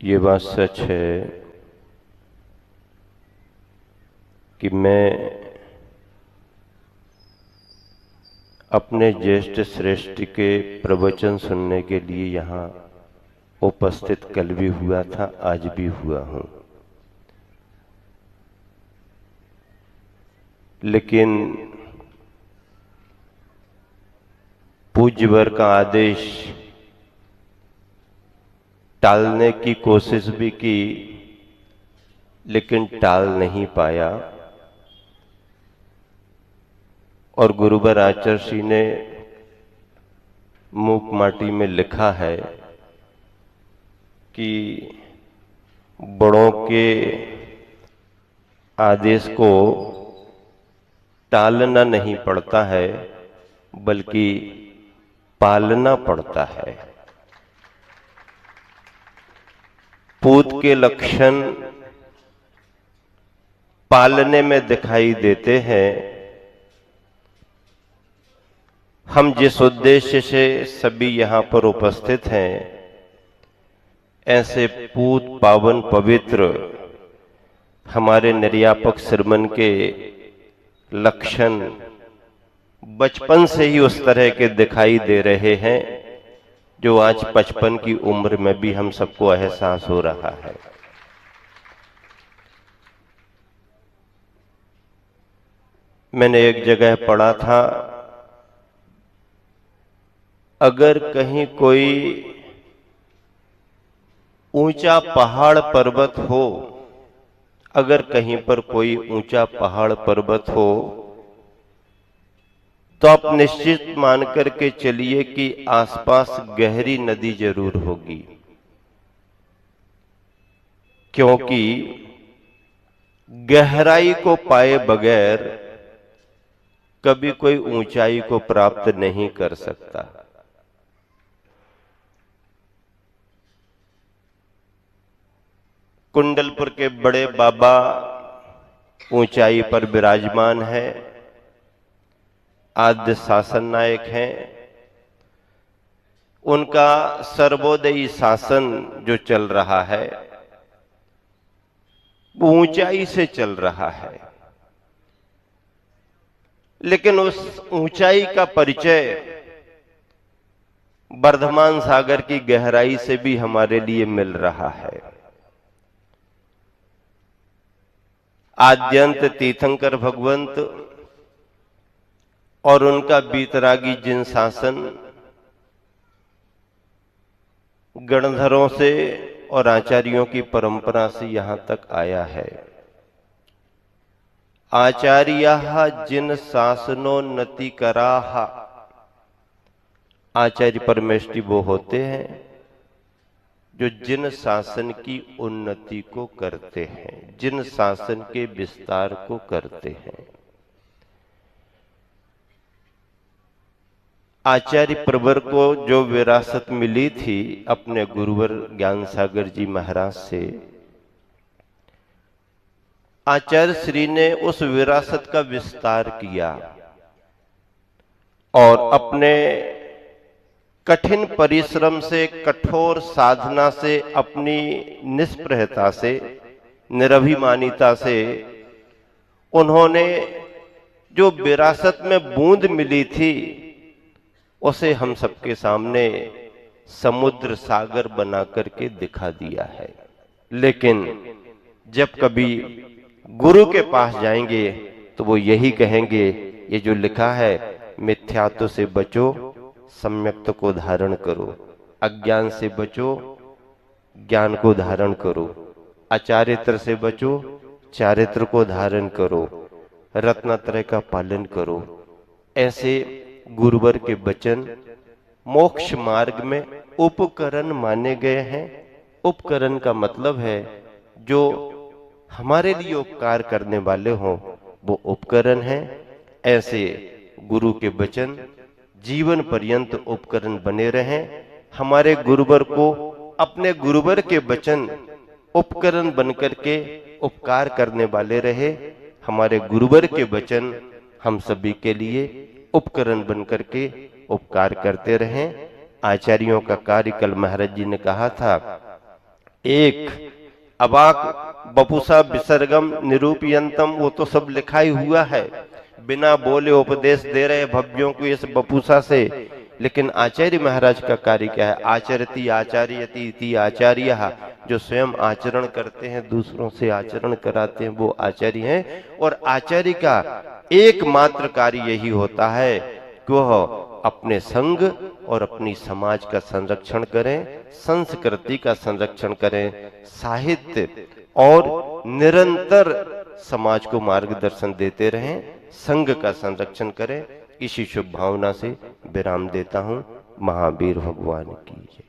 ये बात सच है कि मैं अपने ज्येष्ठ श्रेष्ठ के प्रवचन सुनने के लिए यहाँ उपस्थित कल भी हुआ था, आज भी हुआ हूँ। लेकिन पूज्यवर का आदेश टालने की कोशिश भी की, लेकिन टाल नहीं पाया। और गुरुवर आचार्य श्री ने मूक माटी में लिखा है कि बड़ों के आदेश को टालना नहीं पड़ता है, बल्कि पालना पड़ता है। पूत के लक्षण पालने में दिखाई देते हैं। हम जिस उद्देश्य से सभी यहां पर उपस्थित हैं, ऐसे पूत पावन पवित्र हमारे निर्यापक श्रीमन के लक्षण बचपन से ही उस तरह के दिखाई दे रहे हैं, जो आज 55 की उम्र में भी हम सबको एहसास हो रहा है। मैंने एक जगह पढ़ा था, अगर कहीं कोई ऊंचा पहाड़ पर्वत हो, अगर कहीं पर कोई ऊंचा पहाड़ पर्वत हो, तो आप निश्चित मान करके चलिए कि आसपास गहरी नदी जरूर होगी। क्योंकि गहराई को पाए बगैर कभी कोई ऊंचाई को प्राप्त नहीं कर सकता। कुंडलपुर के बड़े बाबा ऊंचाई पर विराजमान है, आद्य शासन नायक हैं। उनका सर्वोदयी शासन जो चल रहा है, वो ऊंचाई से चल रहा है। लेकिन उस ऊंचाई का परिचय वर्धमान सागर की गहराई से भी हमारे लिए मिल रहा है। आद्यंत तीर्थंकर भगवंत और उनका बीतरागी जिन शासन गणधरों से और आचार्यों की परंपरा से यहां तक आया है। आचार्याः जिन शासनोन्नति कराः, आचार्य परमेष्टि वो होते हैं जो जिन शासन की उन्नति को करते हैं, जिन शासन के विस्तार को करते हैं। आचार्य प्रवर को जो विरासत मिली थी अपने गुरुवर ज्ञान सागर जी महाराज से, आचार्य श्री ने उस विरासत का विस्तार किया और अपने कठिन परिश्रम से, कठोर साधना से, अपनी निष्प्रहता से, निरभिमानिता से उन्होंने जो विरासत में बूंद मिली थी, उसे हम सबके सामने समुद्र सागर बना करके दिखा दिया है। लेकिन जब कभी गुरु के पास जाएंगे तो वो यही कहेंगे, ये जो लिखा है, मिथ्यात्व से बचो, सम्यक्त को धारण करो, अज्ञान से बचो, ज्ञान को धारण करो, अचारित्र से बचो, चारित्र को धारण करो, रत्नत्रय का पालन करो। ऐसे गुरुवर के वचन मोक्ष मार्ग में उपकरण माने गए हैं। उपकरण का मतलब है जो हमारे लिए उपकार करने वाले हों, वो उपकरण हैं। ऐसे गुरु के वचन जीवन पर्यंत उपकरण बने रहें। हमारे गुरुवर को अपने गुरुवर के वचन उपकरण बनकर के उपकार करने वाले रहे। हमारे गुरुवर के वचन हम सभी के लिए उपकरण बनकर के उपकार करते रहें। आचार्यों का कार्य कल महाराज जी ने कहा था एक अवाक वपुषा विसर्गम निरूपयंतम, वो तो सब लिखा ही हुआ है, बिना बोले उपदेश दे रहे भव्यों को इस वपुषा से। लेकिन आचार्य महाराज का कार्य क्या है? आचरति आचार्यति इति आचार्य, जो स्वयं आचरण करते हैं, दूसरों से आचरण कराते हैं, वो आचार्य हैं। और आचार्य का एकमात्र कार्य यही होता है कि वह अपने संग और अपनी समाज का संरक्षण करें, संस्कृति का संरक्षण करें, साहित्य और निरंतर समाज को मार्गदर्शन देते रहें, संघ का संरक्षण करें। इसी शुभ भावना से विराम देता हूं। महावीर भगवान की जय।